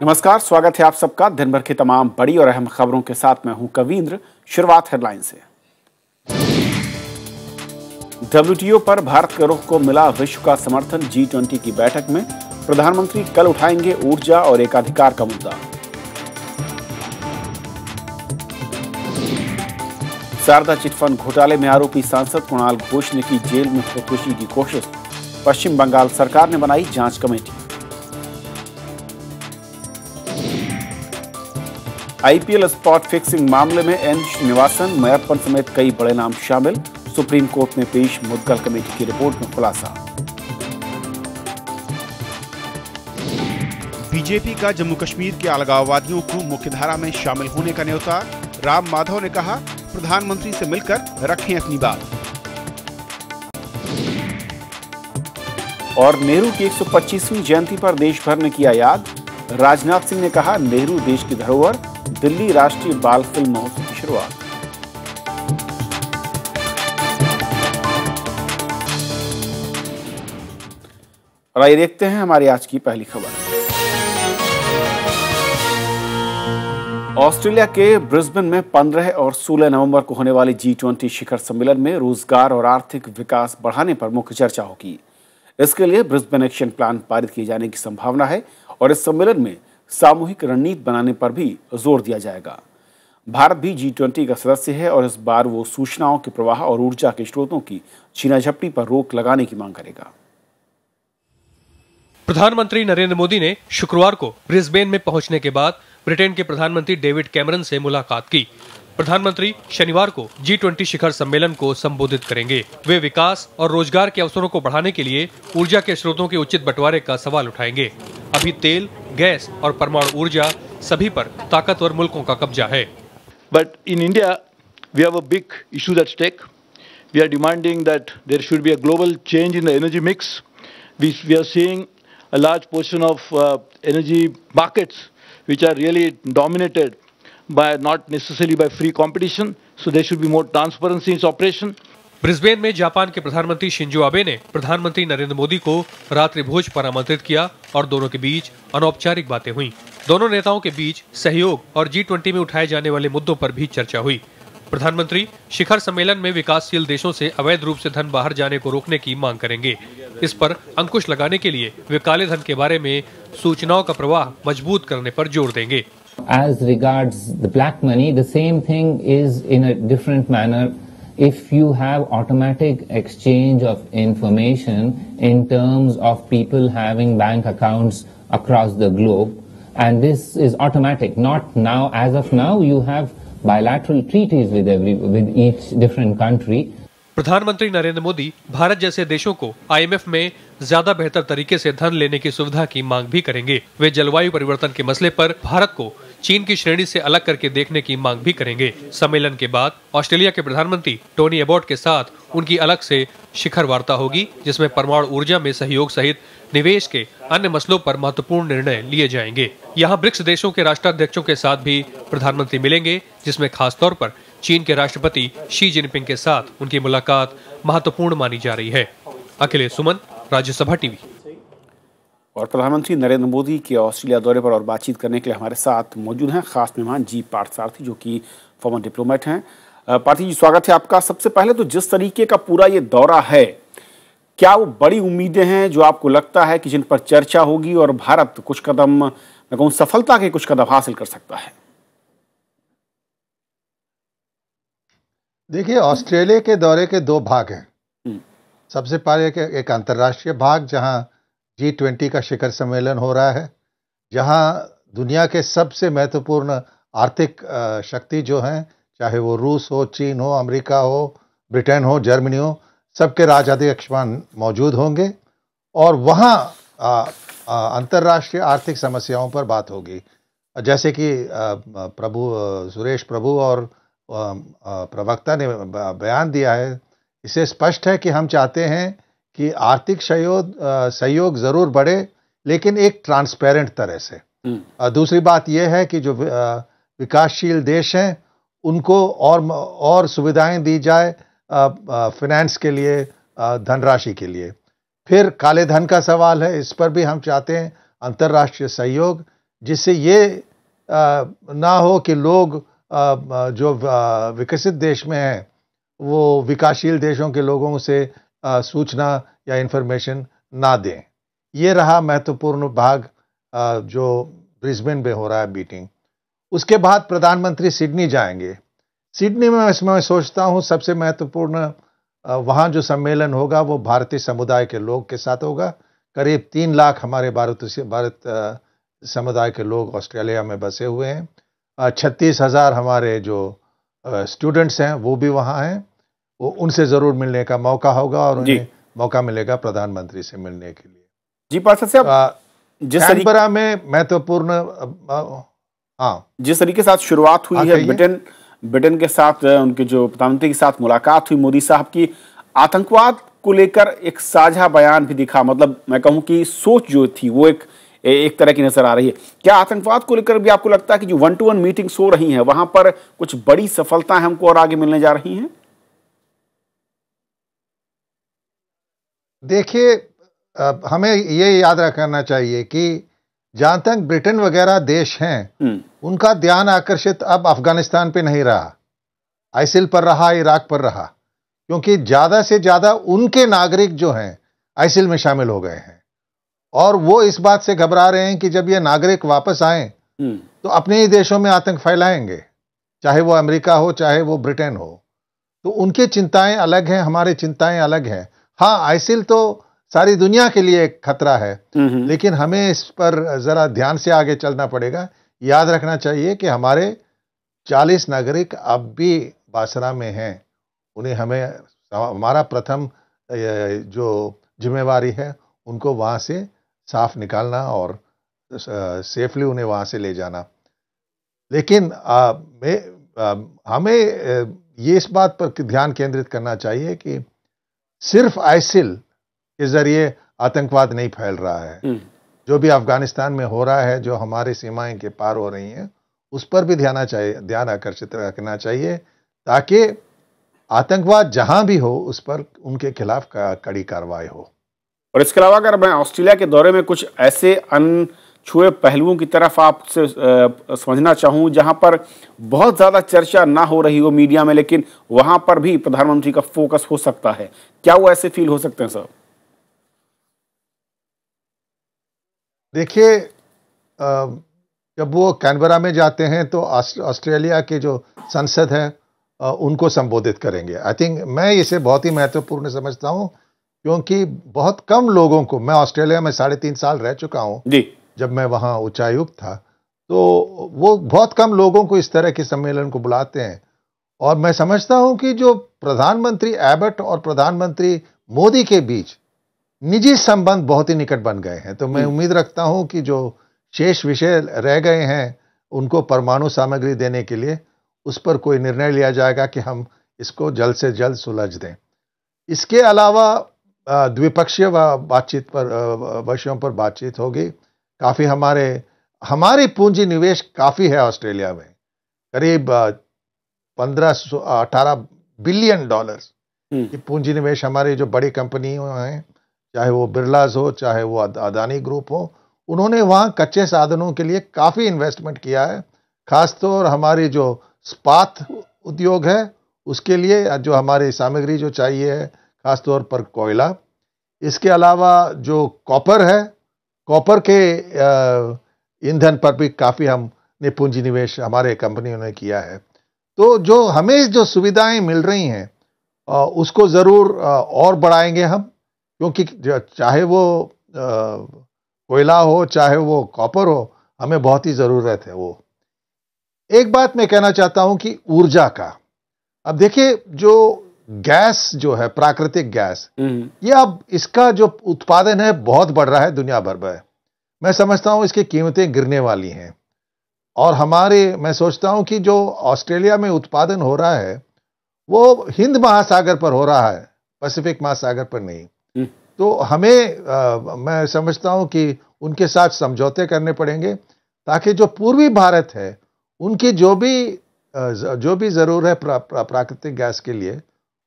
नमस्कार, स्वागत है आप सबका दिन भर की तमाम बड़ी और अहम खबरों के साथ मैं हूं कवींद्र। शुरुआत हेडलाइन से। WTO पर भारत के रुख को मिला विश्व का समर्थन। G20 की बैठक में प्रधानमंत्री कल उठाएंगे ऊर्जा और एकाधिकार का मुद्दा। शारदा चिटफंड घोटाले में आरोपी सांसद कुणाल घोष ने की जेल में खुदकुशी की कोशिश। पश्चिम बंगाल सरकार ने बनाई जांच कमेटी। IPL स्पॉट फिक्सिंग मामले में एन श्रीनिवासन, मयप्पन समेत कई बड़े नाम शामिल। सुप्रीम कोर्ट में पेश मुद्गल कमेटी की रिपोर्ट में खुलासा। बीजेपी का जम्मू कश्मीर के अलगाववादियों को मुख्यधारा में शामिल होने का न्योता। राम माधव ने कहा, प्रधानमंत्री से मिलकर रखें अपनी बात। और नेहरू की 125वीं जयंती पर देश भर ने किया याद। राजनाथ सिंह ने कहा, नेहरू देश की धरोहर। दिल्ली राष्ट्रीय बाल फिल्म महोत्सव की शुरुआत। और आइए देखते हैं हमारी आज की पहली खबर। ऑस्ट्रेलिया के ब्रिस्बेन में 15 और 16 नवंबर को होने वाली G20 शिखर सम्मेलन में रोजगार और आर्थिक विकास बढ़ाने पर मुख्य चर्चा होगी। इसके लिए ब्रिस्बेन एक्शन प्लान पारित किए जाने की संभावना है और इस सम्मेलन में सामूहिक रणनीति बनाने पर भी जोर दिया जाएगा। भारत भी G20 का सदस्य है और इस बार वो सूचनाओं के प्रवाह और ऊर्जा के स्रोतों की छीना-झपटी पर रोक लगाने की मांग करेगा। प्रधानमंत्री नरेंद्र मोदी ने शुक्रवार को ब्रिस्बेन में पहुंचने के बाद ब्रिटेन के प्रधानमंत्री डेविड कैमरन से मुलाकात की। प्रधानमंत्री शनिवार को G20 शिखर सम्मेलन को संबोधित करेंगे। वे विकास और रोजगार के अवसरों को बढ़ाने के लिए ऊर्जा के स्रोतों के उचित बंटवारे का सवाल उठाएंगे। अभी तेल, गैस और परमाणु ऊर्जा सभी पर ताकतवर मुल्कों का कब्जा है। But in India, we have a big issue at stake. We are demanding that there should be a global change in the energy mix. We are seeing a large portion of energy markets which are really dominated by not necessarily by free competition. So there should be more transparency in its operation. Brisbane में Japan के प्रधानमंत्री Shinzo Abe ने प्रधानमंत्री नरेंद्र मोदी को रात्रि भोज पर आमंत्रित किया और दोनों के बीच अनौपचारिक बातें हुई। दोनों नेताओं के बीच सहयोग और G20 में उठाए जाने वाले मुद्दों पर भी चर्चा हुई। प्रधानमंत्री शिखर सम्मेलन में विकासशील देशों से अवैध रूप से धन बाहर जाने को रोकने की मांग करेंगे। इस पर अंकुश लगाने के लिए वे काले धन के बारे में सूचनाओं का प्रवाह मजबूत करने पर जोर देंगे। As regards the black money, the same thing is in a different manner. If you have automatic exchange of information in terms of people having bank accounts across the globe, and this is automatic, not now, as of now, you have bilateral treaties with each different country. प्रधानमंत्री नरेंद्र मोदी भारत जैसे देशों को IMF में ज्यादा बेहतर तरीके से धन लेने की सुविधा की मांग भी करेंगे। वे जलवायु परिवर्तन के मसले पर भारत को चीन की श्रेणी से अलग करके देखने की मांग भी करेंगे। सम्मेलन के बाद ऑस्ट्रेलिया के प्रधानमंत्री टोनी एबॉट के साथ उनकी अलग से शिखर वार्ता होगी, जिसमें परमाणु ऊर्जा में सहयोग सहित निवेश के अन्य मसलों पर महत्वपूर्ण निर्णय लिए जाएंगे। यहाँ ब्रिक्स देशों के राष्ट्राध्यक्षों के साथ भी प्रधानमंत्री मिलेंगे, जिसमें खास तौर पर चीन के राष्ट्रपति शी जिनपिंग के साथ उनकी मुलाकात महत्वपूर्ण मानी जा रही है। अखिलेश सुमन, राज्यसभा टीवी। और प्रधानमंत्री नरेंद्र मोदी के ऑस्ट्रेलिया दौरे पर और बातचीत करने के लिए हमारे साथ मौजूद हैं खास मेहमान जी पार्थसारथी, जो कि फॉर्मर डिप्लोमेट हैं। पार्थी जी, स्वागत है आपका। सबसे पहले तो जिस तरीके का पूरा ये दौरा है, क्या वो बड़ी उम्मीदें हैं जो आपको लगता है कि जिन पर चर्चा होगी और भारत कुछ कदम, मैं कहूँ सफलता के कुछ कदम हासिल कर सकता है? देखिए, ऑस्ट्रेलिया के दौरे के दो भाग हैं। सबसे पहले एक अंतर्राष्ट्रीय भाग जहां G20 का शिखर सम्मेलन हो रहा है, जहां दुनिया के सबसे महत्वपूर्ण आर्थिक शक्ति जो हैं, चाहे वो रूस हो, चीन हो, अमेरिका हो, ब्रिटेन हो, जर्मनी हो, सबके राजनीतिक मौजूद होंगे और वहाँ अंतर्राष्ट्रीय आर्थिक समस्याओं पर बात होगी। जैसे कि सुरेश प्रभु और प्रवक्ता ने बयान दिया है, इससे स्पष्ट है कि हम चाहते हैं कि आर्थिक सहयोग जरूर बढ़े, लेकिन एक ट्रांसपेरेंट तरह से। दूसरी बात यह है कि जो विकासशील देश हैं उनको और सुविधाएं दी जाए फाइनेंस के लिए, धनराशि के लिए। फिर काले धन का सवाल है, इस पर भी हम चाहते हैं अंतर्राष्ट्रीय सहयोग, जिससे ये ना हो कि लोग जो विकसित देश में हैं वो विकासशील देशों के लोगों से सूचना या इंफॉर्मेशन ना दें। ये रहा महत्वपूर्ण भाग जो ब्रिस्बेन में हो रहा है मीटिंग। उसके बाद प्रधानमंत्री सिडनी जाएंगे। सिडनी में मैं सोचता हूँ सबसे महत्वपूर्ण वहाँ जो सम्मेलन होगा वो भारतीय समुदाय के लोग के साथ होगा। करीब 3 लाख हमारे भारत समुदाय के लोग ऑस्ट्रेलिया में बसे हुए हैं। 36,000 हमारे जो स्टूडेंट्स हैं वो भी वहाँ हैं। वो उनसे ज़रूर मिलने का मौका होगा और उन्हें मौका मिलेगा प्रधानमंत्री से मिलने के लिए। जी पार्षद साहब, कैनबरा में महत्वपूर्ण जिस तरीके से शुरुआत हुई है ब्रिटेन के साथ, उनके जो प्रधानमंत्री के साथ मुलाकात हुई मोदी साहब की, आतंकवाद को लेकर एक साझा बयान भी दिखा। मतलब मैं कहूं कि सोच जो थी वो एक तरह की नजर आ रही है। क्या आतंकवाद को लेकर भी आपको लगता है कि जो 1-to-1 मीटिंग्स हो रही हैं वहां पर कुछ बड़ी सफलताएं हमको और आगे मिलने जा रही हैं? देखिए, हमें ये याद रखना चाहिए कि जहां तक ब्रिटेन वगैरह देश हैं उनका ध्यान आकर्षित अब अफगानिस्तान पे नहीं रहा, आइसिल पर रहा, इराक पर रहा, क्योंकि ज्यादा से ज्यादा उनके नागरिक जो हैं आइसिल में शामिल हो गए हैं और वो इस बात से घबरा रहे हैं कि जब ये नागरिक वापस आए तो अपने ही देशों में आतंक फैलाएंगे, चाहे वो अमेरिका हो चाहे वो ब्रिटेन हो। तो उनकी चिंताएं अलग हैं, हमारी चिंताएं अलग हैं। हाँ, आइसिल तो सारी दुनिया के लिए एक खतरा है, लेकिन हमें इस पर जरा ध्यान से आगे चलना पड़ेगा। याद रखना चाहिए कि हमारे 40 नागरिक अब भी बासरा में हैं। उन्हें हमारा प्रथम जो जिम्मेवारी है उनको वहां से साफ निकालना और सेफली उन्हें वहां से ले जाना। लेकिन हमें ये इस बात पर ध्यान केंद्रित करना चाहिए कि सिर्फ आइसिल के जरिए आतंकवाद नहीं फैल रहा है। जो भी अफगानिस्तान में हो रहा है, जो हमारी सीमाएं के पार हो रही हैं, उस पर भी ध्यान आकर्षित रखना चाहिए ताकि आतंकवाद जहां भी हो उस पर उनके खिलाफ कड़ी कार्रवाई हो। और इसके अलावा अगर मैं ऑस्ट्रेलिया के दौरे में कुछ ऐसे अनछुए पहलुओं की तरफ आपसे समझना चाहूं जहां पर बहुत ज्यादा चर्चा ना हो रही हो मीडिया में, लेकिन वहां पर भी प्रधानमंत्री का फोकस हो सकता है, क्या वो ऐसे फील हो सकते हैं सर? देखिए, जब वो कैनबरा में जाते हैं तो ऑस्ट्रेलिया के जो संसद है उनको संबोधित करेंगे। आई थिंक मैं इसे बहुत ही महत्वपूर्ण समझता हूं, क्योंकि बहुत कम लोगों को, मैं ऑस्ट्रेलिया में 3.5 साल रह चुका हूं जी, जब मैं वहां उच्चायुक्त था, तो वो बहुत कम लोगों को इस तरह के सम्मेलन को बुलाते हैं। और मैं समझता हूं कि जो प्रधानमंत्री एबट और प्रधानमंत्री मोदी के बीच निजी संबंध बहुत ही निकट बन गए हैं। तो मैं उम्मीद रखता हूं कि जो शेष विषय रह गए हैं उनको परमाणु सामग्री देने के लिए उस पर कोई निर्णय लिया जाएगा कि हम इसको जल्द से जल्द सुलझ दें। इसके अलावा द्विपक्षीय बातचीत पर विषयों पर बातचीत होगी। काफी हमारी पूंजी निवेश काफी है ऑस्ट्रेलिया में, करीब 15-18 बिलियन डॉलर्स की पूंजी निवेश हमारी जो बड़ी कंपनियां हैं, चाहे वो बिरलाज हो चाहे वो अदानी ग्रुप हो, उन्होंने वहां कच्चे साधनों के लिए काफी इन्वेस्टमेंट किया है। खासतौर हमारी जो इस्पात उद्योग है उसके लिए जो हमारी सामग्री जो चाहिए है, खासतौर पर कोयला। इसके अलावा जो कॉपर है, कॉपर के ईंधन पर भी काफी हमने पूंजी निवेश हमारे कंपनियों ने किया है। तो जो हमें जो सुविधाएं मिल रही हैं उसको जरूर और बढ़ाएंगे हम, क्योंकि चाहे वो कोयला हो चाहे वो कॉपर हो, हमें बहुत ही जरूरत है वो। एक बात मैं कहना चाहता हूं कि ऊर्जा का, अब देखिए जो गैस जो है, प्राकृतिक गैस, ये अब इसका जो उत्पादन है बहुत बढ़ रहा है दुनिया भर में। मैं समझता हूं इसकी कीमतें गिरने वाली हैं और मैं सोचता हूं कि जो ऑस्ट्रेलिया में उत्पादन हो रहा है वो हिंद महासागर पर हो रहा है, पैसिफिक महासागर पर नहीं। तो मैं समझता हूं कि उनके साथ समझौते करने पड़ेंगे ताकि जो पूर्वी भारत है उनकी जो भी जरूरत है प्राकृतिक गैस के लिए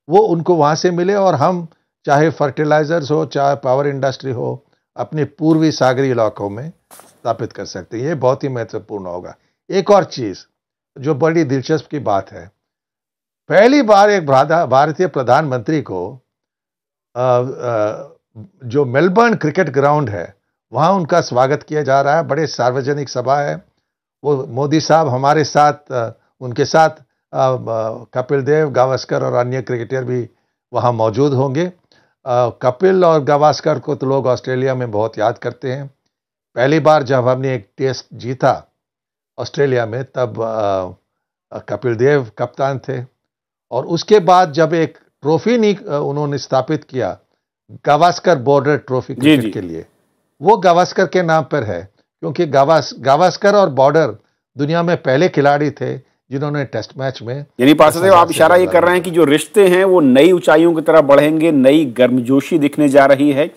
वो उनको वहां से मिले, और हम चाहे फर्टिलाइजर्स हो चाहे पावर इंडस्ट्री हो, अपने पूर्वी सागरी इलाकों में स्थापित कर सकते हैं। ये बहुत ही महत्वपूर्ण होगा। एक और चीज जो बड़ी दिलचस्प की बात है, पहली बार एक भारतीय प्रधानमंत्री को जो मेलबर्न क्रिकेट ग्राउंड है वहां उनका स्वागत किया जा रहा है। बड़े सार्वजनिक सभा है, वो मोदी साहब हमारे साथ, उनके साथ कपिल देव, गावस्कर और अन्य क्रिकेटर भी वहां मौजूद होंगे। कपिल और गावस्कर को तो लोग ऑस्ट्रेलिया में बहुत याद करते हैं। पहली बार जब हमने एक टेस्ट जीता ऑस्ट्रेलिया में तब कपिल देव कप्तान थे, और उसके बाद जब एक ट्रॉफी उन्होंने स्थापित किया गावस्कर बॉर्डर ट्रॉफी क्रिकेट के लिए, वो गावस्कर के नाम पर है, क्योंकि गावस्कर और बॉर्डर दुनिया में पहले खिलाड़ी थे जिन्होंने टेस्ट मैच में। यानी पार्षद साहब आप इशारा ये कर रहे हैं कि जो रिश्ते हैं वो नई ऊंचाइयों की तरफ बढ़ेंगे, नई गर्मजोशी दिखने जा रही है,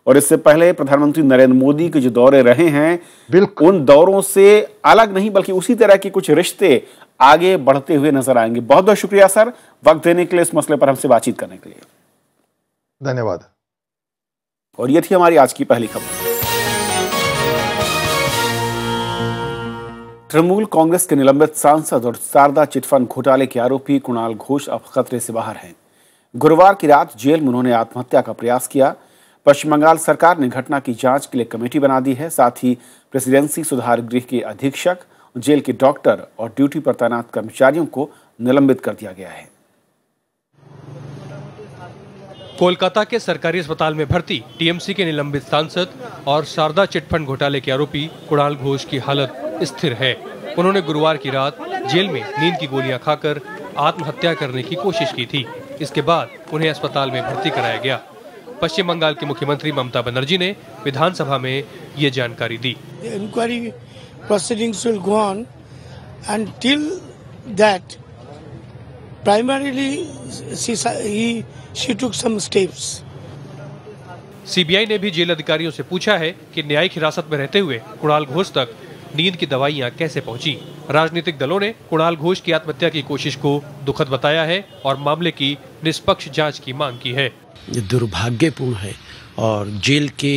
और इससे पहले प्रधानमंत्री नरेंद्र मोदी के जो दौरे रहे हैं बिल्कुल उन दौरों से अलग नहीं बल्कि उसी तरह के कुछ रिश्ते आगे बढ़ते हुए नजर आएंगे। बहुत बहुत शुक्रिया सर, वक्त देने के लिए, इस मसले पर हमसे बातचीत करने के लिए धन्यवाद। और ये थी हमारी आज की पहली खबर। तृणमूल कांग्रेस के निलंबित सांसद और शारदा चिटफंड घोटाले के आरोपी कुणाल घोष अब खतरे से बाहर हैं। गुरुवार की रात जेल में उन्होंने आत्महत्या का प्रयास किया। पश्चिम बंगाल सरकार ने घटना की जांच के लिए कमेटी बना दी है। साथ ही प्रेसिडेंसी सुधार गृह के अधीक्षक, जेल के डॉक्टर और ड्यूटी पर तैनात कर्मचारियों को निलंबित कर दिया गया है। कोलकाता के सरकारी अस्पताल में भर्ती टीएमसी के निलंबित सांसद और शारदा चिटफंड घोटाले के आरोपी कुणाल घोष की हालत स्थिर है। उन्होंने गुरुवार की रात जेल में नींद की गोलियां खाकर आत्महत्या करने की कोशिश की थी। इसके बाद उन्हें अस्पताल में भर्ती कराया गया। पश्चिम बंगाल की मुख्यमंत्री ममता बनर्जी ने विधानसभा में ये जानकारी दी। Inquiry proceedings will go on and till that primarily she took some steps. CBI ने भी जेल अधिकारियों से पूछा है कि न्यायिक हिरासत में रहते हुए कुणाल घोष तक नींद की दवाइयां कैसे पहुंची। राजनीतिक दलों ने कुणाल घोष की आत्महत्या की कोशिश को दुखद बताया है और मामले की निष्पक्ष जांच की मांग की है। ये दुर्भाग्यपूर्ण है और जेल के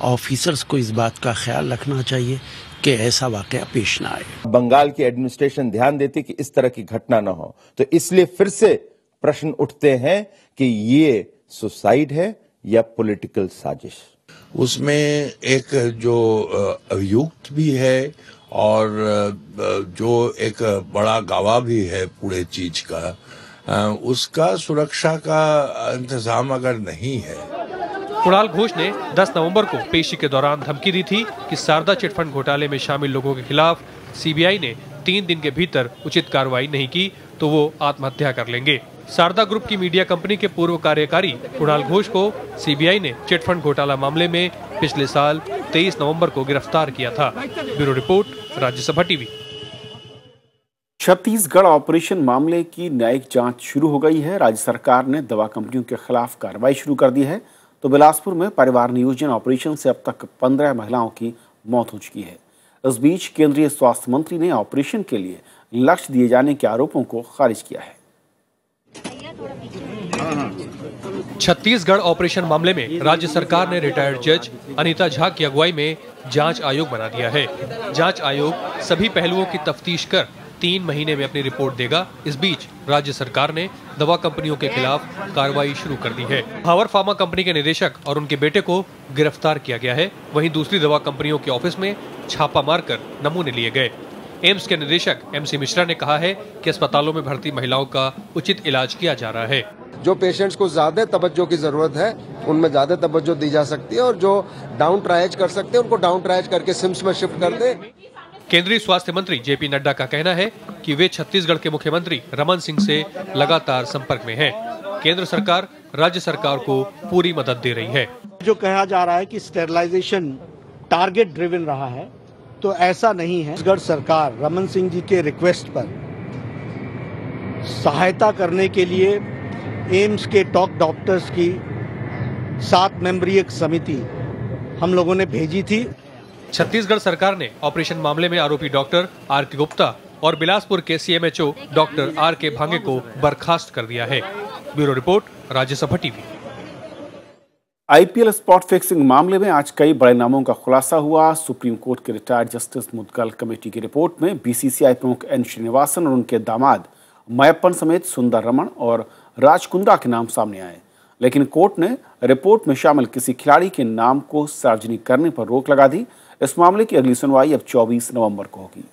ऑफिसर्स को इस बात का ख्याल रखना चाहिए कि ऐसा वाकया पेश ना आए। बंगाल की एडमिनिस्ट्रेशन ध्यान देती कि इस तरह की घटना न हो, तो इसलिए फिर से प्रश्न उठते हैं कि ये सुसाइड है या पॉलिटिकल साजिश। उसमें एक जो अभियुक्त भी है और जो एक बड़ा गवाह भी है पूरे चीज का, उसका सुरक्षा का इंतजाम अगर नहीं है। कुणाल घोष ने 10 नवंबर को पेशी के दौरान धमकी दी थी कि शारदा चिटफंड घोटाले में शामिल लोगों के खिलाफ सीबीआई ने 3 दिन के भीतर उचित कार्रवाई नहीं की तो वो आत्महत्या कर लेंगे। शारदा ग्रुप की मीडिया कंपनी के पूर्व कार्यकारी कुणाल घोष को सीबीआई ने चिटफंड घोटाला मामले में पिछले साल 23 नवंबर को गिरफ्तार किया था। Bureau report, Rajya Sabha TV. Chhattisgarh operation मामले की न्यायिक जांच शुरू हो गई है। राज्य सरकार ने दवा कंपनियों के खिलाफ कार्रवाई शुरू कर दी है। तो बिलासपुर में परिवार नियोजन ऑपरेशन से अब तक 15 महिलाओं की मौत हो चुकी है। इस बीच केंद्रीय स्वास्थ्य मंत्री ने ऑपरेशन के लिए लक्ष्य दिए जाने के आरोपों को खारिज किया है। छत्तीसगढ़ ऑपरेशन मामले में राज्य सरकार ने रिटायर्ड जज अनीता झा की अगुवाई में जांच आयोग बना दिया है। जांच आयोग सभी पहलुओं की तफ्तीश कर 3 महीने में अपनी रिपोर्ट देगा। इस बीच राज्य सरकार ने दवा कंपनियों के खिलाफ कार्रवाई शुरू कर दी है। हावर फार्मा कंपनी के निदेशक और उनके बेटे को गिरफ्तार किया गया है। वहीं दूसरी दवा कंपनियों के ऑफिस में छापा मारकर नमूने लिए गए। एम्स के निदेशक MC मिश्रा ने कहा है कि अस्पतालों में भर्ती महिलाओं का उचित इलाज किया जा रहा है। जो पेशेंट्स को ज्यादा तवज्जो की जरूरत है उनमें ज्यादा तवज्जो दी जा सकती है और जो डाउन ट्रायज कर सकते हैं उनको डाउन ट्रायज करके सिम्स में शिफ्ट कर दे। केंद्रीय स्वास्थ्य मंत्री JP नड्डा का कहना है कि वे छत्तीसगढ़ के मुख्यमंत्री रमन सिंह से लगातार संपर्क में हैं। केंद्र सरकार राज्य सरकार को पूरी मदद दे रही है। जो कहा जा रहा है कि स्टेरिलाइजेशन टारगेट ड्रिवन रहा है, तो ऐसा नहीं है। छत्तीसगढ़ सरकार रमन सिंह जी के रिक्वेस्ट पर सहायता करने के लिए एम्स के टॉप डॉक्टर्स की 7 मेंबरी एक समिति हम लोगों ने भेजी थी। छत्तीसगढ़ सरकार ने ऑपरेशन मामले में आरोपी डॉक्टर RK गुप्ता और बिलासपुर के CMHO डॉक्टर RK भांगे को बर्खास्त कर दिया है। Bureau report, Rajya Sabha TV. IPL spot fixing मामले में आज कई बड़े नामों का खुलासा हुआ। सुप्रीम कोर्ट के रिटायर्ड जस्टिस मुद्गल कमेटी की रिपोर्ट में बीसीसीआई प्रमुख एन श्रीनिवासन और उनके दामाद मयप्पन समेत सुंदर रमन और राज कुंद्रा के नाम सामने आए, लेकिन कोर्ट ने रिपोर्ट में शामिल किसी खिलाड़ी के नाम को सार्वजनिक करने पर रोक लगा दी। इस मामले की अगली सुनवाई अब 24 नवंबर को होगी।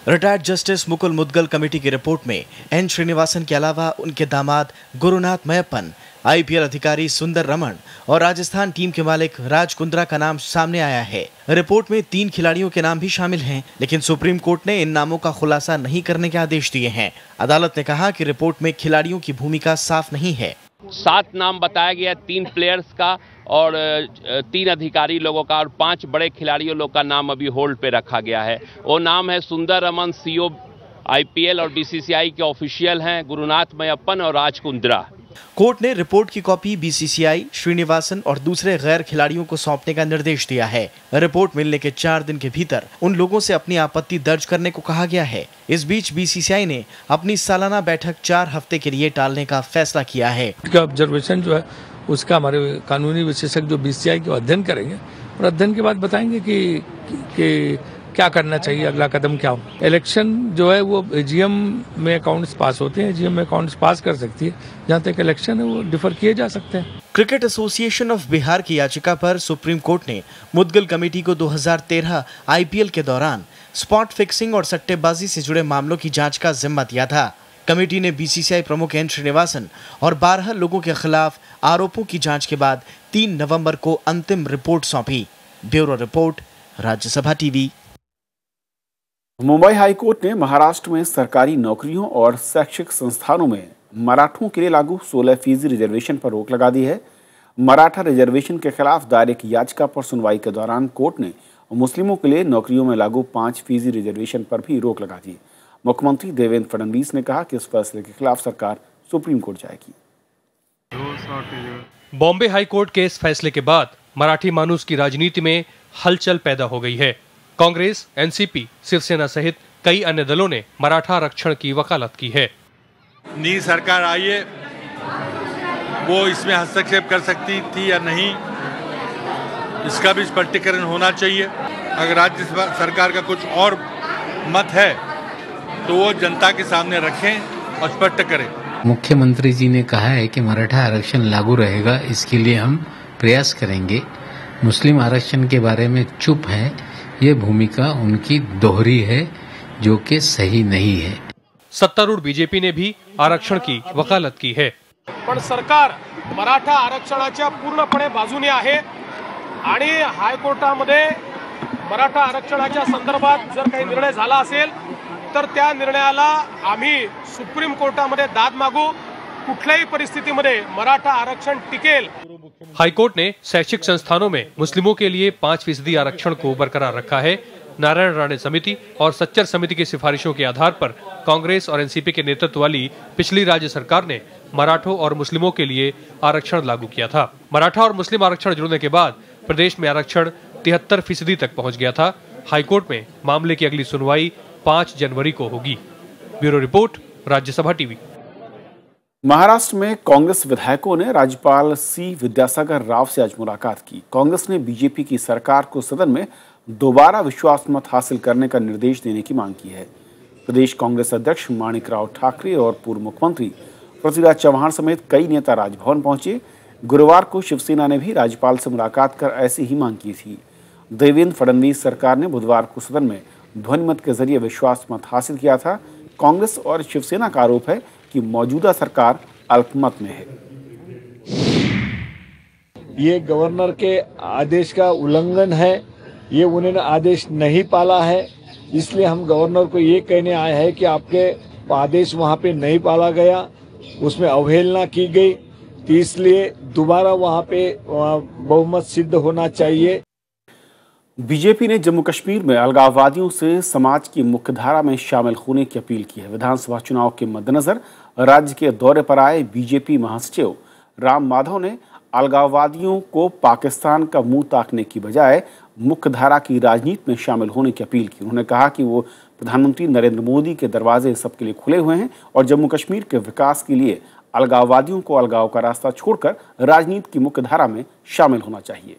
Retired justice Mukul Mudgal committee की रिपोर्ट में एन श्रीनिवासन के अलावा उनके दामाद गुरुनाथ मयप्पन, आईपीएल अधिकारी सुंदर रमन और राजस्थान टीम के मालिक राज कुंद्रा का नाम सामने आया है। रिपोर्ट में 3 खिलाड़ियों के नाम भी शामिल हैं, लेकिन सुप्रीम कोर्ट ने इन नामों का खुलासा नहीं करने के आदेश दिए हैं। अदालत ने कहा कि रिपोर्ट में खिलाड़ियों की भूमिका साफ नहीं है। 7 नाम बताया गया, 3 प्लेयर्स का और 3 अधिकारी लोगों का और 5 बड़े खिलाड़ियों लोग का नाम अभी होल्ड पे रखा गया है। वो नाम है सुंदर रमन, सीओ आईपीएल और बीसीसीआई के ऑफिशियल हैं, गुरुनाथ मयप्पन और राज कुंद्रा। कोर्ट ने रिपोर्ट की कॉपी बीसीसीआई, श्रीनिवासन और दूसरे गैर खिलाड़ियों को सौंपने का निर्देश दिया है। रिपोर्ट मिलने के 4 दिन के भीतर उन लोगों से अपनी आपत्ति दर्ज करने को कहा गया है। इस बीच बीसीसीआई ने अपनी सालाना बैठक 4 हफ्ते के लिए टालने का फैसला किया है। ऑब्जर्वेशन जो है उसका हमारे कानूनी विशेषज्ञ जो बीसीसीआई के अध्ययन करेंगे और अध्ययन के बाद बताएंगे कि क्या करना चाहिए, अगला कदम क्या हो। इलेक्शन जो है वो एजीएम में अकाउंट्स पास होते हैं, एजीएम में अकाउंट्स पास कर सकती है। जहां तक इलेक्शन है वो डिफर किए जा सकते हैं। क्रिकेट एसोसिएशन ऑफ बिहार की याचिका पर सुप्रीम कोर्ट ने मुद्गल कमेटी को 2013 आईपीएल के दौरान स्पॉट फिक्सिंग और सट्टेबाजी से जुड़े मामलों की जांच का जिम्मा दिया था। कमेटी ने बीसीसीआई प्रमुख एन श्रीनिवासन और 12 लोगों के खिलाफ आरोपों की जांच के बाद 3 नवंबर को अंतिम रिपोर्ट सौंपी। Bureau report, Rajya Sabha TV. Mumbai high court ने महाराष्ट्र में सरकारी नौकरियों और शैक्षिक संस्थानों में मराठों के लिए लागू 16% रिजर्वेशन पर रोक लगा दी है। मराठा रिजर्वेशन के खिलाफ दायर एक याचिका पर सुनवाई के दौरान कोर्ट ने मुस्लिमों के लिए नौकरियों में लागू 5% रिजर्वेशन पर भी रोक लगा दी। मुख्यमंत्री देवेंद्र फडणवीस ने कहा कि इस फैसले के खिलाफ सरकार सुप्रीम कोर्ट जाएगी। बॉम्बे हाई कोर्ट के इस फैसले के बाद मराठी मानूस की राजनीति में हलचल पैदा हो गई है। कांग्रेस, एनसीपी, शिवसेना सहित कई अन्य दलों ने मराठा आरक्षण की वकालत की है। नई सरकार आई है, वो इसमें हस्तक्षेप कर सकती थी या नहीं, इसका भी स्पष्टीकरण होना चाहिए। अगर राज्य सरकार का कुछ और मत है तो वो जनता के सामने रखें और स्पष्ट करें। मुख्यमंत्री जी ने कहा है कि मराठा आरक्षण लागू रहेगा, इसके लिए हम प्रयास करेंगे। मुस्लिम आरक्षण के बारे में चुप है, ये भूमिका उनकी दोहरी है जो कि सही नहीं है। सत्तारूढ़ बीजेपी ने भी आरक्षण की वकालत की है। पण सरकार मराठा आरक्षणाच्या पूर्णपणे बाजूने आहे आणि हायकोर्टामध्ये मराठा आरक्षणाच्या संदर्भात जर काही निर्णय झाला असेल तर त्या निर्णयाला आम्ही सुप्रीम कोर्टामध्ये दाद मागू। कुठल्याही परिस्थितीमध्ये मराठा आरक्षण टिकेल। हाईकोर्ट ने शैक्षिक संस्थानों में मुस्लिमों के लिए 5% आरक्षण को बरकरार रखा है। नारायण राणे समिति और सच्चर समिति की सिफारिशों के आधार पर कांग्रेस और एनसीपी के नेतृत्व वाली पिछली राज्य सरकार ने मराठों और मुस्लिमों के लिए आरक्षण लागू किया था। मराठा और मुस्लिम आरक्षण जुड़ने के बाद प्रदेश में आरक्षण 73% तक पहुंच गया था। हाईकोर्ट में मामले की अगली सुनवाई 5 जनवरी को होगी। Bureau report, Rajya Sabha TV. Maharashtra में कांग्रेस विधायकों ने राज्यपाल सी विद्यासागर राव से आज मुलाकात की। कांग्रेस ने बीजेपी की सरकार को सदन में दोबारा विश्वास मत हासिल करने का निर्देश देने की मांग की है। प्रदेश कांग्रेस अध्यक्ष माणिकराव ठाकरे और पूर्व मुख्यमंत्री पृथ्वीराज चव्हाण समेत कई नेता राजभवन पहुंचे। गुरुवार को शिवसेना ने भी राज्यपाल से मुलाकात कर ऐसी ही मांग की थी। देवेंद्र फडणवीस सरकार ने बुधवार को सदन में ध्वनिमत के जरिए विश्वास मत हासिल किया था। कांग्रेस और शिवसेना का आरोप है कि मौजूदा सरकार अल्पमत में है। ये गवर्नर के आदेश का उल्लंघन है, ये उन्होंने आदेश नहीं पाला है, इसलिए हम गवर्नर को ये कहने आए हैं कि आपके आदेश वहाँ पे नहीं पाला गया, उसमें अवहेलना की गई, तो इसलिए दोबारा वहाँ पे बहुमत सिद्ध होना चाहिए। बीजेपी ने जम्मू कश्मीर में अलगाववादियों से समाज की मुख्यधारा में शामिल होने की अपील की है। विधानसभा चुनाव के मद्देनजर राज्य के दौरे पर आए बीजेपी महासचिव राम माधव ने अलगाववादियों को पाकिस्तान का मुंह ताकने की बजाय मुख्यधारा की राजनीति में शामिल होने की अपील की। उन्होंने कहा कि वो प्रधानमंत्री नरेंद्र मोदी के दरवाजे सबके लिए खुले हुए हैं और जम्मू कश्मीर के विकास के लिए अलगाववादियों को अलगाव का रास्ता छोड़कर राजनीति की मुख्य धारा में शामिल होना चाहिए।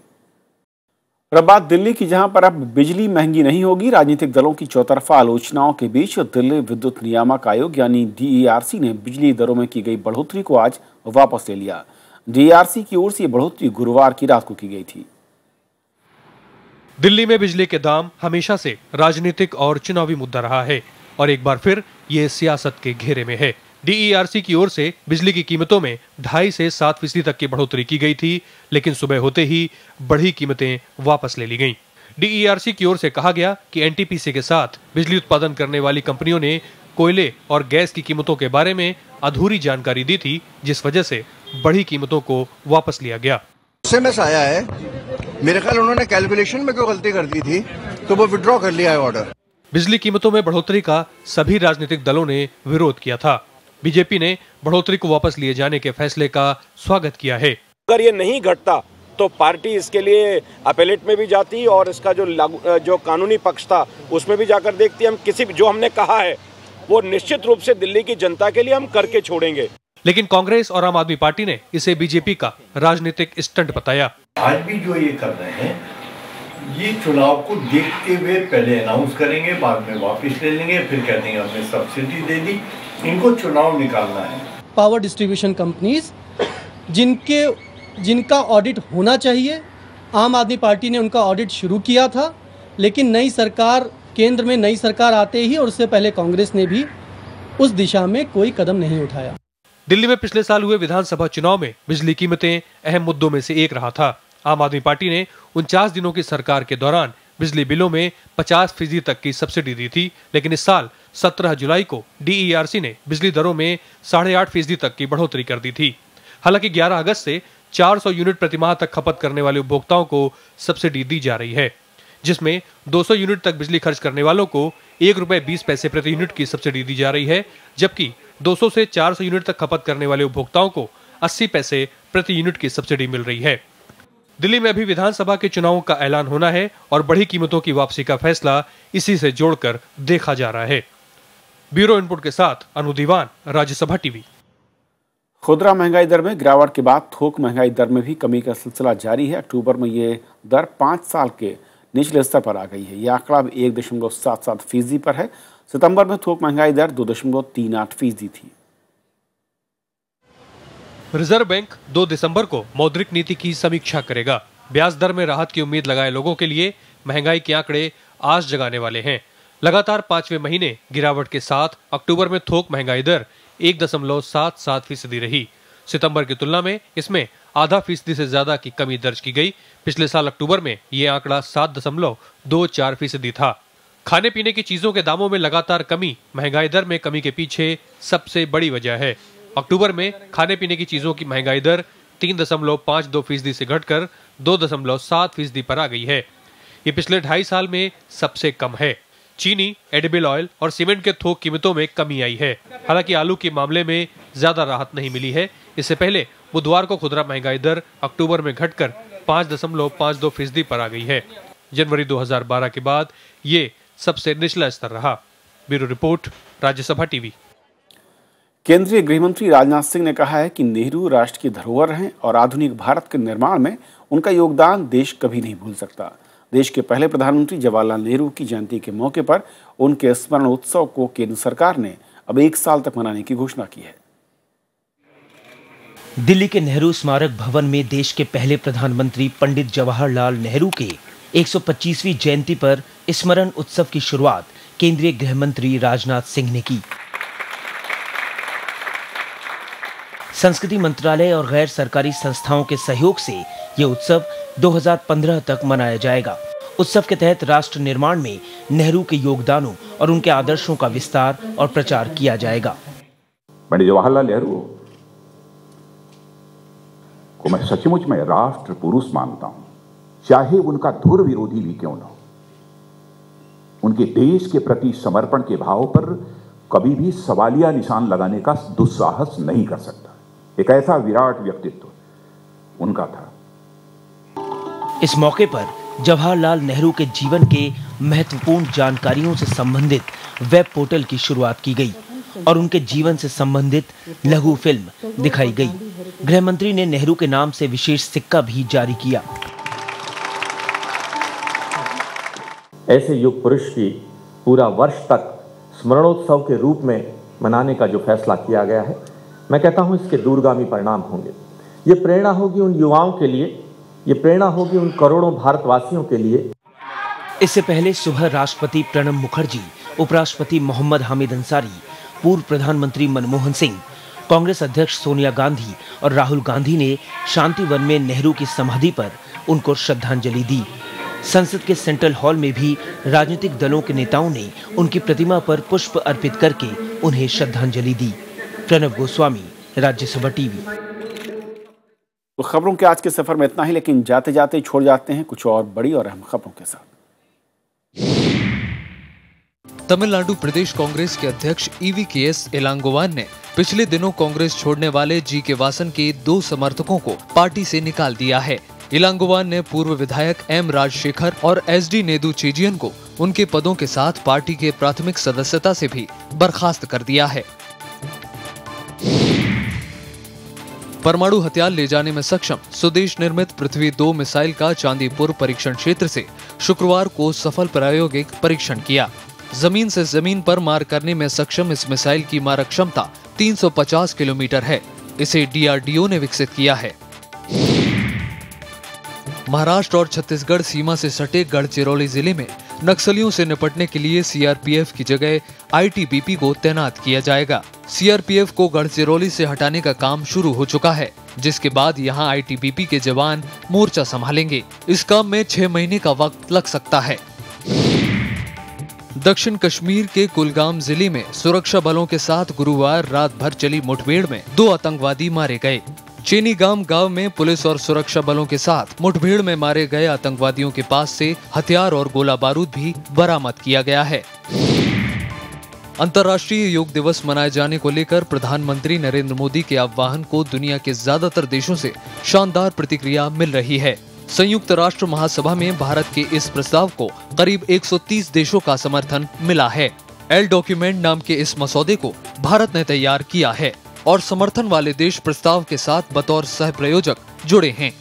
अब बात दिल्ली की, जहां पर अब बिजली महंगी नहीं होगी। राजनीतिक दलों की चौतरफा आलोचनाओं के बीच दिल्ली विद्युत नियामक आयोग यानी DERC ने बिजली दरों में की गई बढ़ोतरी को आज वापस ले लिया। DERC की ओर से बढ़ोतरी गुरुवार की रात को की गई थी। दिल्ली में बिजली के दाम हमेशा से राजनीतिक और चुनावी मुद्दा रहा है और एक बार फिर ये सियासत के घेरे में है। DERC की ओर से बिजली की कीमतों में 2.5 से 7% तक की बढ़ोतरी की गई थी, लेकिन सुबह होते ही बढ़ी कीमतें वापस ले ली गईं। DERC की ओर से कहा गया कि NTPC के साथ बिजली उत्पादन करने वाली कंपनियों ने कोयले और गैस की कीमतों के बारे में अधूरी जानकारी दी थी, जिस वजह से बढ़ी कीमतों को वापस लिया गया। SMS आया है, मेरे ख्याल उन्होंने कैलकुलेशन में कोई गलती कर दी थी तो वो विड्रॉ कर लिया है ऑर्डर। बिजली कीमतों में बढ़ोतरी का सभी राजनीतिक दलों ने विरोध किया था। बीजेपी ने बढ़ोतरी को वापस लिए जाने के फैसले का स्वागत किया है। अगर ये नहीं घटता तो पार्टी इसके लिए अपीलेट में भी जाती और इसका जो कानूनी पक्ष था उसमें भी जाकर देखती। हम किसी जो हमने कहा है वो निश्चित रूप से दिल्ली की जनता के लिए हम करके छोड़ेंगे। लेकिन कांग्रेस और आम आदमी पार्टी ने इसे बीजेपी का राजनीतिक स्टंट बताया। आज भी जो ये कर रहे हैं, ये चुनाव को देखते हुए पहले अनाउंस करेंगे, बाद में वापस ले लेंगे, फिर कह देंगे हमने सब्सिडी दे दी। इनको चुनाव निकालना है। पावर डिस्ट्रीब्यूशन कंपनीज जिनका ऑडिट होना चाहिए, आम आदमी पार्टी ने उनका ऑडिट शुरू किया था, लेकिन नई सरकार, केंद्र में नई सरकार आते ही और उससे पहले कांग्रेस ने भी उस दिशा में कोई कदम नहीं उठाया। दिल्ली में पिछले साल हुए विधानसभा चुनाव में बिजली कीमतें अहम मुद्दों में से एक रहा था। आम आदमी पार्टी ने 49 दिनों की सरकार के दौरान बिजली बिलों में 50% तक की सब्सिडी दी थी, लेकिन इस साल 17 जुलाई को DERC ने बिजली दरों में 8.5% तक की बढ़ोतरी कर दी थी। हालांकि 11 अगस्त से 400 यूनिट प्रतिमाह तक खपत करने वाले उपभोक्ताओं को सब्सिडी दी जा रही है, जिसमें 200 यूनिट तक बिजली खर्च करने वालों को ₹1.20 प्रति यूनिट की सब्सिडी दी जा रही है, जबकि 200 से 400 यूनिट तक खपत करने वाले उपभोक्ताओं को 80 पैसे प्रति यूनिट की सब्सिडी मिल रही है। दिल्ली में अभी विधानसभा के चुनावों का ऐलान होना है और बढ़ी कीमतों की वापसी का फैसला इसी से जोड़कर देखा जा रहा है। ब्यूरो इनपुट के साथ अनु दीवान, राज्यसभा टीवी। खुदरा महंगाई दर में गिरावट के बाद थोक महंगाई दर में भी कमी का सिलसिला जारी है। अक्टूबर में ये दर 5 साल के निचले स्तर पर आ गई है। यह आंकड़ा 1.77% पर है। सितंबर में थोक महंगाई दर 2.38% थी। रिजर्व बैंक 2 दिसंबर को मौद्रिक नीति की समीक्षा करेगा। ब्याज दर में राहत की उम्मीद लगाए लोगों के लिए महंगाई के आंकड़े आस जगाने वाले हैं। लगातार 5वें महीने गिरावट के साथ अक्टूबर में थोक महंगाई दर 1.77% रही। सितंबर की तुलना में इसमें 0.5% से ज्यादा की कमी दर्ज की गई। पिछले साल अक्टूबर में ये आंकड़ा 7.24% था। खाने पीने की चीजों के दामों में लगातार कमी महंगाई दर में कमी के पीछे सबसे बड़ी वजह है। अक्टूबर में खाने पीने की चीजों की महंगाई दर 3.52% से घटकर 2.7% पर आ गई है। ये पिछले 2.5 साल में सबसे कम है। चीनी, एडिबल ऑयल और सीमेंट के थोक कीमतों में कमी आई है। हालांकि आलू के मामले में ज्यादा राहत नहीं मिली है। इससे पहले बुधवार को खुदरा महंगाई दर अक्टूबर में घटकर 5.52% पर आ गई है। जनवरी 2012 के बाद ये सबसे निचला स्तर रहा। Bureau report, Rajya Sabha TV. केंद्रीय गृहमंत्री राजनाथ सिंह ने कहा है कि नेहरू राष्ट्र की धरोहर हैं और आधुनिक भारत के निर्माण में उनका योगदान देश कभी नहीं भूल सकता। देश के पहले प्रधानमंत्री जवाहरलाल नेहरू की जयंती के मौके पर उनके स्मरण उत्सव को केंद्र सरकार ने अब 1 साल तक मनाने की घोषणा की है। दिल्ली के नेहरू स्मारक भवन में देश के पहले प्रधानमंत्री पंडित जवाहरलाल नेहरू के 125वीं जयंती पर स्मरण उत्सव की शुरुआत केंद्रीय गृह मंत्री राजनाथ सिंह ने की। संस्कृति मंत्रालय और गैर सरकारी संस्थाओं के सहयोग से यह उत्सव 2015 तक मनाया जाएगा। उत्सव के तहत राष्ट्र निर्माण में नेहरू के योगदानों और उनके आदर्शों का विस्तार और प्रचार किया जाएगा। पंडित जवाहरलाल नेहरू को मैं सचमुच में राष्ट्र पुरुष मानता हूं, चाहे उनका धुर विरोधी भी क्यों न हो। उनके देश के प्रति समर्पण के भाव पर कभी भी सवालिया निशान लगाने का दुस्साहस नहीं कर सकता। एक ऐसा विराट व्यक्तित्व उनका था। इस मौके पर जवाहरलाल नेहरू के जीवन के महत्वपूर्ण जानकारियों से संबंधित वेब पोर्टल की शुरुआत की गई। और उनके जीवन से संबंधित लघु फिल्म दिखाई गई। गृह मंत्री ने नेहरू के नाम से विशेष सिक्का भी जारी किया। ऐसे युग पुरुष की पूरा वर्ष तक स्मरणोत्सव के रूप में मनाने का जो फैसला किया गया है, मैं कहता हूं इसके दूरगामी परिणाम होंगे। ये प्रेरणा होगी उन युवाओं के लिए, ये प्रेरणा होगी उन करोड़ों भारतवासियों के लिए। इससे पहले सुबह राष्ट्रपति प्रणब मुखर्जी, उपराष्ट्रपति मोहम्मद हामिद अंसारी, पूर्व प्रधानमंत्री मनमोहन सिंह, कांग्रेस अध्यक्ष सोनिया गांधी और राहुल गांधी ने शांति वन में नेहरू की समाधि पर उनको श्रद्धांजलि दी। संसद के सेंट्रल हॉल में भी राजनीतिक दलों के नेताओं ने उनकी प्रतिमा पर पुष्प अर्पित करके उन्हें श्रद्धांजलि दी। प्रणब गोस्वामी, राज्यसभा टीवी। तो खबरों के आज के सफर में इतना ही, लेकिन जाते जाते छोड़ जाते हैं कुछ और बड़ी और अहम खबरों के साथ। तमिलनाडु प्रदेश कांग्रेस के अध्यक्ष EVKS इलांगोवान ने पिछले दिनों कांग्रेस छोड़ने वाले GK वासन के 2 समर्थकों को पार्टी से निकाल दिया है। इलांगोवान ने पूर्व विधायक M राजशेखर और SD नेदु चेजियन को उनके पदों के साथ पार्टी के प्राथमिक सदस्यता से भी बर्खास्त कर दिया है। परमाणु हथियार ले जाने में सक्षम स्वदेश निर्मित पृथ्वी 2 मिसाइल का चांदीपुर परीक्षण क्षेत्र से शुक्रवार को सफल प्रायोगिक परीक्षण किया। जमीन से जमीन पर मार करने में सक्षम इस मिसाइल की मारक क्षमता 350 किलोमीटर है। इसे DRDO ने विकसित किया है। महाराष्ट्र और छत्तीसगढ़ सीमा से सटे गढ़चिरौली जिले में नक्सलियों से निपटने के लिए CRPF की जगह ITBP को तैनात किया जाएगा। CRPF को गढ़चिरौली से हटाने का काम शुरू हो चुका है, जिसके बाद यहां ITBP के जवान मोर्चा संभालेंगे। इस काम में 6 महीने का वक्त लग सकता है। दक्षिण कश्मीर के कुलगाम जिले में सुरक्षा बलों के साथ गुरुवार रात भर चली मुठभेड़ में 2 आतंकवादी मारे गए। चेनीगाम गांव में पुलिस और सुरक्षा बलों के साथ मुठभेड़ में मारे गए आतंकवादियों के पास से हथियार और गोला बारूद भी बरामद किया गया है। अंतर्राष्ट्रीय योग दिवस मनाए जाने को लेकर प्रधानमंत्री नरेंद्र मोदी के आह्वान को दुनिया के ज्यादातर देशों से शानदार प्रतिक्रिया मिल रही है। संयुक्त राष्ट्र महासभा में भारत के इस प्रस्ताव को करीब 130 देशों का समर्थन मिला है। एल डॉक्यूमेंट नाम के इस मसौदे को भारत ने तैयार किया है और समर्थन वाले देश प्रस्ताव के साथ बतौर सह प्रायोजक जुड़े हैं।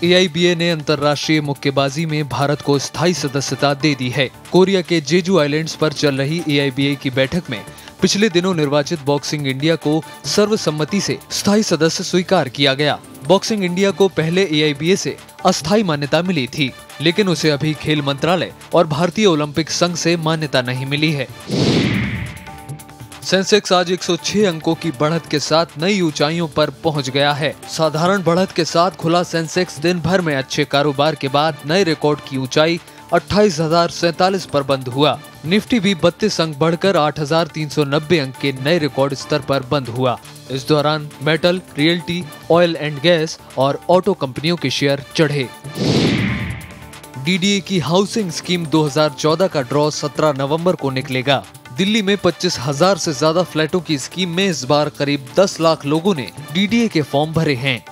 AIBA ने अंतर्राष्ट्रीय मुक्केबाजी में भारत को स्थायी सदस्यता दे दी है। कोरिया के जेजू आइलैंड्स पर चल रही AIBA की बैठक में पिछले दिनों निर्वाचित बॉक्सिंग इंडिया को सर्वसम्मति से स्थायी सदस्य स्वीकार किया गया। बॉक्सिंग इंडिया को पहले AIBA से अस्थायी मान्यता मिली थी, लेकिन उसे अभी खेल मंत्रालय और भारतीय ओलंपिक संघ से मान्यता नहीं मिली है। सेंसेक्स आज 106 अंकों की बढ़त के साथ नई ऊंचाइयों पर पहुंच गया है। साधारण बढ़त के साथ खुला सेंसेक्स दिन भर में अच्छे कारोबार के बाद नए रिकॉर्ड की ऊंचाई 28,047 पर बंद हुआ। निफ्टी भी 32 अंक बढ़कर 8,390 अंक के नए रिकॉर्ड स्तर पर बंद हुआ। इस दौरान metal, realty, oil and gas और ऑटो कंपनियों के शेयर चढ़े। DDA की हाउसिंग स्कीम 2014 का ड्रॉ 17 नवंबर को निकलेगा। दिल्ली में 25,000 से ज्यादा फ्लैटों की स्कीम में इस बार करीब 10 लाख लोगों ने DDA के फॉर्म भरे हैं।